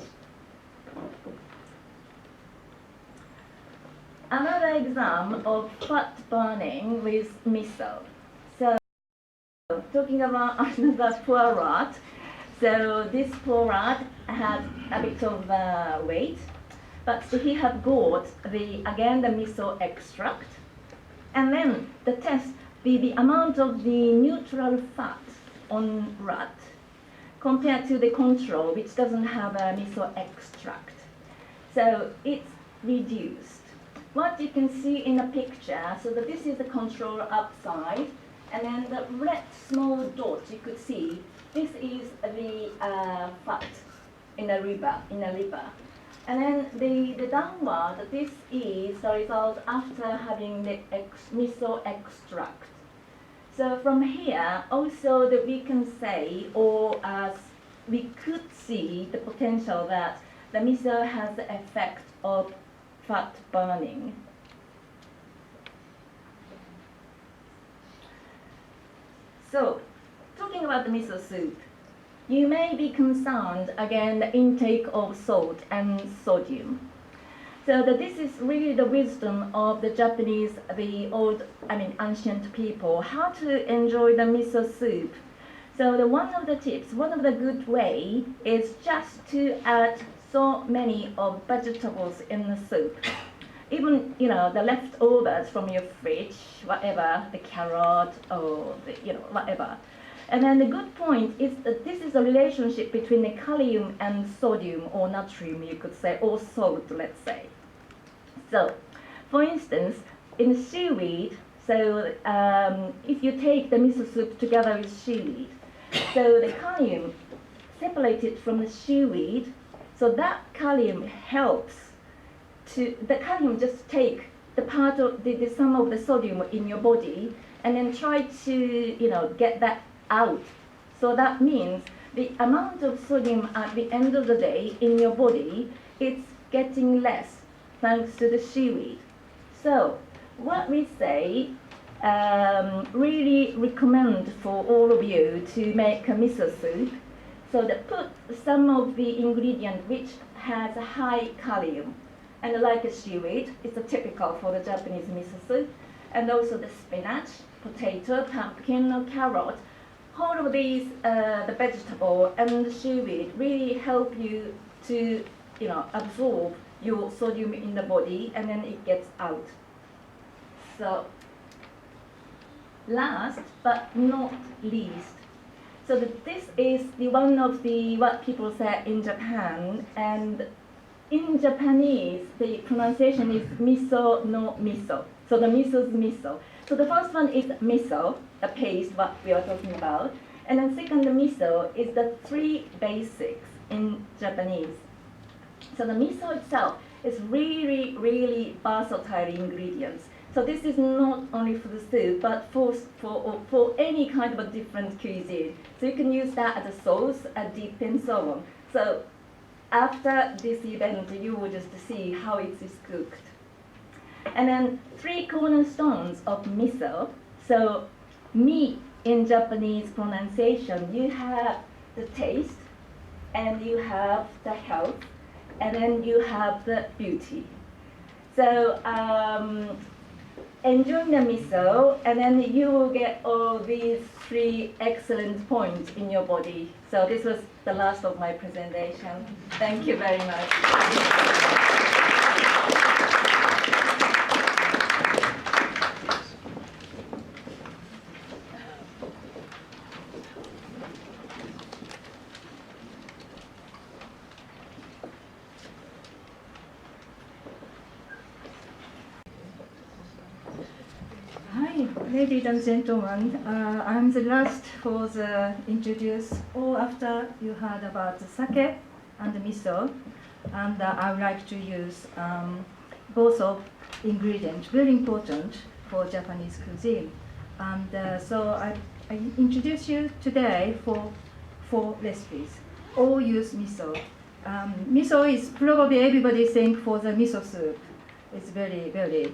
Another example of fat burning with miso. So talking about another poor rat. So this poor rat had a bit of weight, but he had got the miso extract, and then the test the amount of the neutral fat on rat compared to the control, which doesn't have a miso extract. So it's reduced. What you can see in the picture, so that this is the control upside, and then the red small dot you could see, this is the fat in the liver. And then the downward, this is the result after having the miso extract. So from here, also that we can say, or as we could see the potential that the miso has the effect of fat burning. So, talking about the miso soup, you may be concerned again the intake of salt and sodium. So this is really the wisdom of the Japanese, ancient people, how to enjoy the miso soup. So one of the tips, one of the good way is just to add so many of vegetables in the soup. Even the leftovers from your fridge, whatever, the carrot or whatever. And then the good point is that this is a relationship between the kalium and sodium, or natrium, you could say, or salt, let's say. So, for instance, in seaweed, so if you take the miso soup together with seaweed, So the kalium separated from the seaweed, so that kalium helps the kalium just take the part of the sum of the sodium in your body and then try to get that out. So that means the amount of sodium at the end of the day in your body, it's getting less thanks to the seaweed. So what we say, really recommend for all of you to make a miso soup. So that put some of the ingredient which has a high kalium, and like a seaweed, it's a typical for the Japanese miso soup, and also the spinach, potato, pumpkin, or carrot. All of these, the vegetable and the seaweed really help you to absorb your sodium in the body, and then it gets out. So last but not least, so this is the one of the what people say in Japan, and in Japanese the pronunciation is miso no miso. So the miso's miso. So the first one is miso, the paste what we are talking about, and then second the miso is the three basics in Japanese. So the miso itself is really, really versatile ingredients. So this is not only for the soup, but for any kind of a different cuisine. So you can use that as a sauce, a dip, and so on. So after this event, you will just see how it is cooked. And then three cornerstones of miso. So mi in Japanese pronunciation, you have the taste, and you have the health, and then you have the beauty. So enjoy the miso, and then you will get all these three excellent points in your body. So this was the last of my presentation. Thank you very much. Hi, ladies and gentlemen. I'm the last for the introduce. All after you heard about the sake and the miso, and I would like to use both of ingredients, very important for Japanese cuisine. And so I introduce you today for 4 recipes. All use miso. Miso is probably everybody think for the miso soup. It's very, very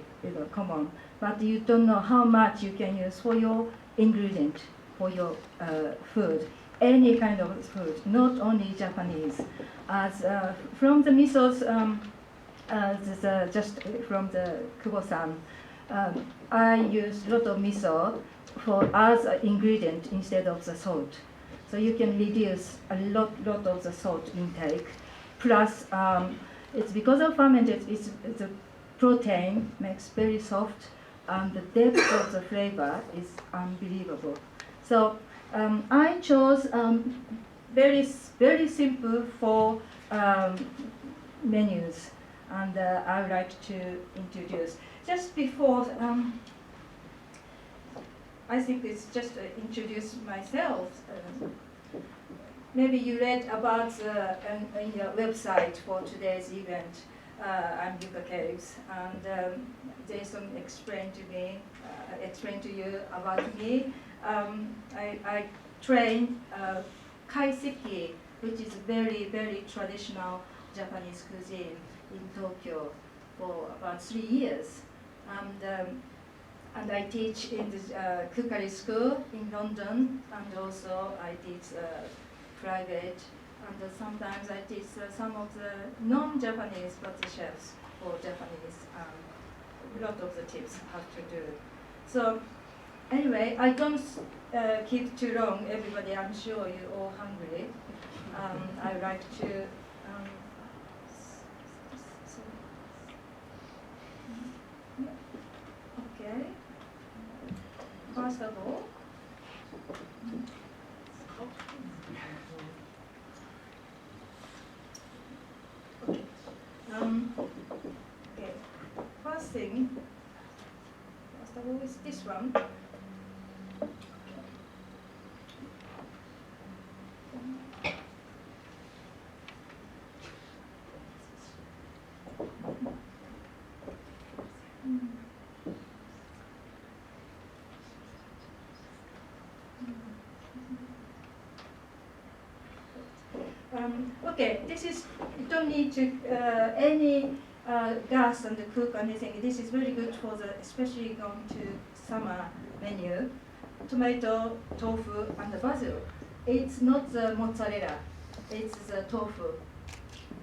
common. But you don't know how much you can use for your ingredient, for your food, any kind of food, not only Japanese. As from the misos, just from the Kubo-san, I use a lot of miso as an ingredient instead of the salt. So you can reduce a lot of the salt intake. Plus, it's because of fermented, the protein makes very soft, and the depth of the flavor is unbelievable. So I chose very simple 4 menus, and I would like to introduce. Just before, I think it's just introduce myself. Maybe you read about on your website for today's event. I'm Yuka Caves, and Jason explained to you about me. I trained kaiseki, which is very, very traditional Japanese cuisine in Tokyo for about 3 years. And I teach in the cookery school in London, and also I teach private. And sometimes I teach some of the non-Japanese but the chefs for Japanese. A lot of the tips have to do. So anyway, I don't keep too long, everybody. I'm sure you're all hungry. I would like to. Okay. First of all. Okay. First thing, first of all, is this one. okay, this is, you don't need to any gas and cook anything. This is very good for the, especially going to summer menu. Tomato, tofu, and the basil. It's not the mozzarella, it's the tofu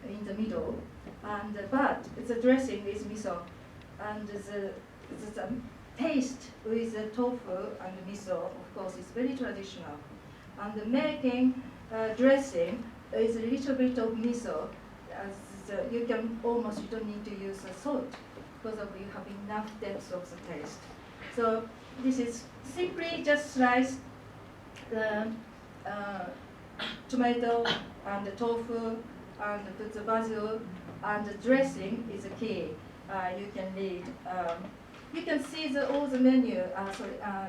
in the middle. And but the dressing is miso, and the taste with the tofu and the miso, of course, is very traditional. And the making dressing is a little bit of miso. You can almost, you don't need to use salt because of you have enough depth of the taste. So this is simply just slice the tomato and the tofu and put the basil, and the dressing is a key. You can read. You can see all the menu,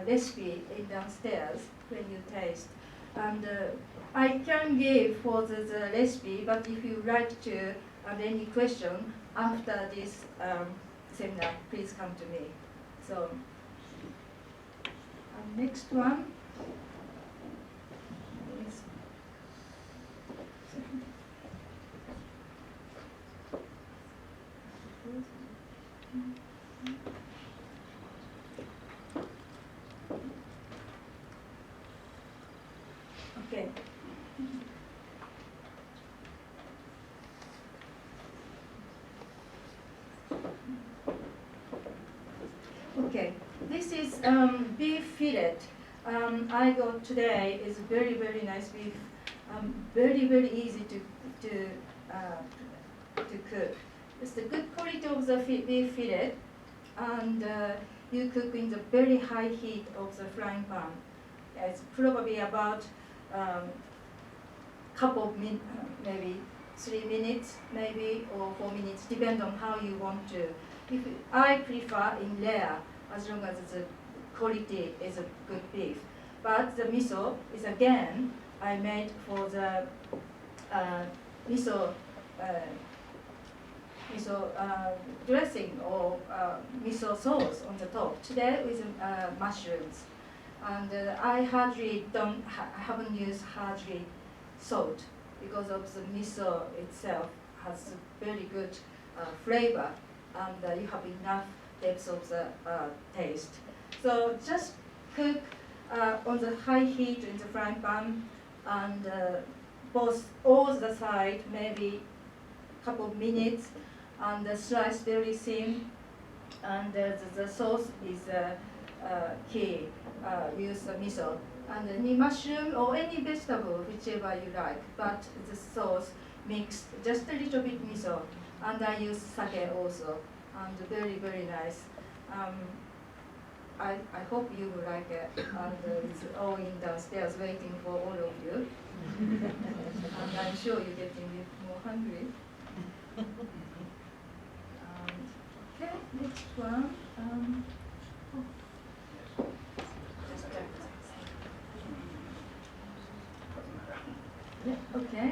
recipe in downstairs when you taste. And I can give for the recipe, but if you like to have any question after this seminar, please come to me. So, next one is okay. Okay, this is beef fillet. I got today is very, very nice beef. Very, very easy to cook. It's the good quality of the beef fillet, and you cook in the very high heat of the frying pan. It's probably about couple of minutes, maybe 3 minutes, maybe, or 4 minutes, depend on how you want to. I prefer in layer, as long as the quality is a good beef. But the miso is again, I made for the miso dressing or miso sauce on the top. Today with mushrooms. And I hardly haven't used hardly salt because of the miso itself has a very good flavor, and you have enough depth of the taste. So just cook on the high heat in the frying pan, and all the side maybe a couple of minutes, and slice very thin, and the sauce is key. Use the miso and any mushroom or any vegetable, whichever you like, but the sauce mixed just a little bit miso, and I use sake also, and very, very nice. I hope you will like it, and it's all in downstairs waiting for all of you. And I'm sure you're getting more hungry. Okay, next one. Yeah, okay.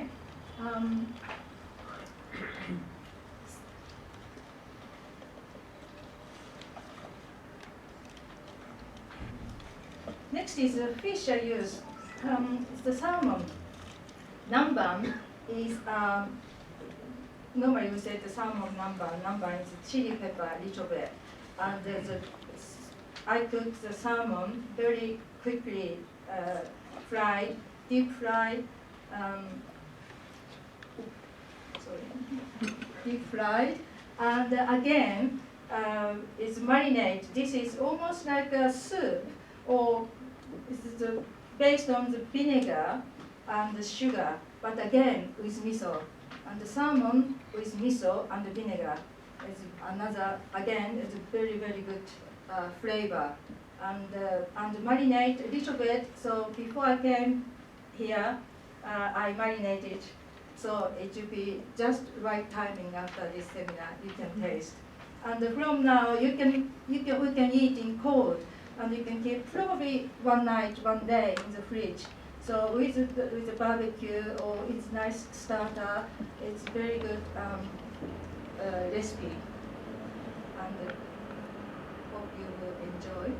Next is the fish I use. It's the salmon. Namban is, normally we say the salmon namban. Namban is chili pepper a little bit. And I cook the salmon very quickly, fried, deep fried. Deep fried, and again it's marinade. This is almost like a soup, or this is based on the vinegar and the sugar, but again with miso. And the salmon with miso and the vinegar is another, again, it's a very, very good flavor. And marinate a little bit. So before I came here, I marinated, so it will be just right timing after this seminar. You can taste, and from now we can eat in cold, and you can keep probably one night, one day in the fridge. So with the barbecue, or it's nice starter, it's very good recipe, and hope you will enjoy.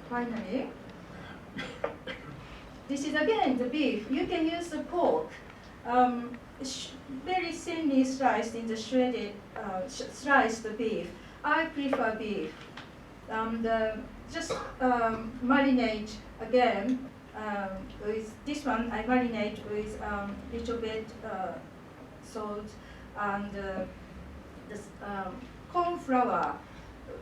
Finally, this again the beef. You can use the pork, very thinly sliced in the shredded, sliced beef. I prefer beef. Just marinate again with this one. I marinate with little bit salt and this corn flour.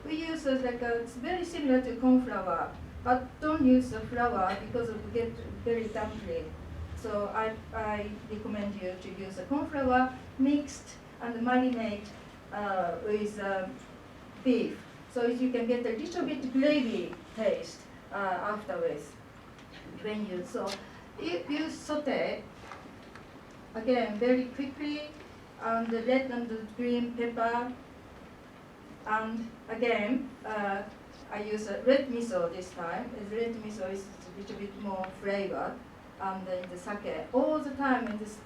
We use it's very similar to corn flour, but don't use the flour because it will get very dumpy. So I recommend you to use the corn flour mixed and marinate with beef. So you can get a little bit gravy taste afterwards. When you you saute again very quickly, and the red and the green pepper, and again I use a red miso this time. The red miso is a little bit more flavor, and in the sake all the time. In this,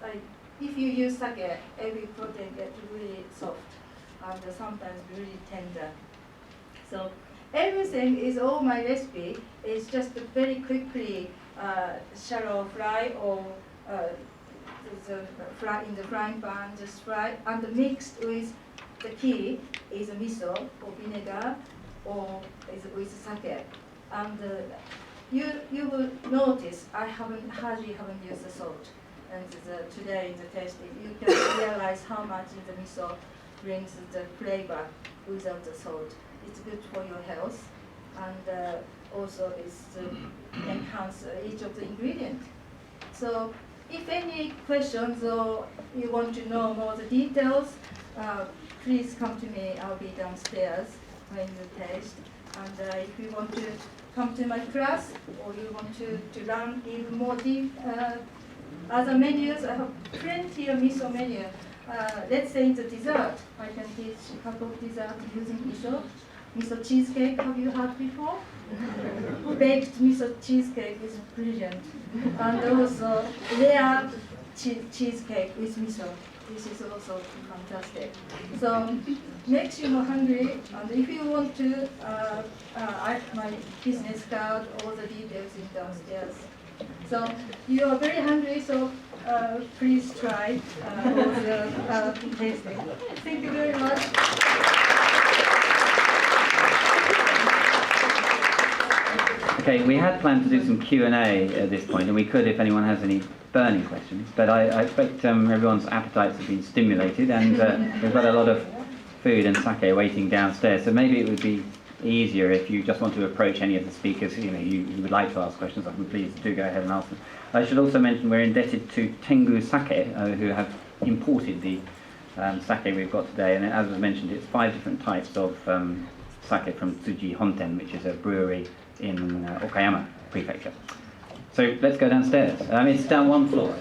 if you use sake, every protein gets really soft and sometimes really tender. So everything is all my recipe is just very quickly shallow fry or fry in the frying pan, just fry, and mixed with the key is a miso or vinegar or is with sake. And you will notice I hardly haven't used the salt. And today in the tasting, you can realize how much in the miso brings the flavor without the salt. It's good for your health, and also it's enhance each of the ingredients. So if any questions or you want to know more the details, please come to me. I'll be downstairs when you taste. And if you want to come to my class or you want to learn even more deep other menus, I have plenty of miso menu. Let's say in the dessert, I can teach a couple of desserts using miso. Miso cheesecake, have you had before? Baked miso cheesecake is brilliant. And also rare cheesecake with miso. This is also fantastic. So makes you more hungry. And if you want to, I have my business card, all the details in downstairs. So you are very hungry, so please try all the tasting. Thank you very much. Okay, we had planned to do some Q&A at this point, and we could if anyone has any burning questions, but I expect everyone's appetites have been stimulated, and we've got a lot of food and sake waiting downstairs, so maybe it would be easier if you just want to approach any of the speakers, you would like to ask questions, please do go ahead and ask them. I should also mention we're indebted to Tengu Sake, who have imported the sake we've got today, and as was mentioned, it's 5 different types of sake from Tsuji Honten, which is a brewery in Okayama Prefecture. So let's go downstairs. It's down one floor.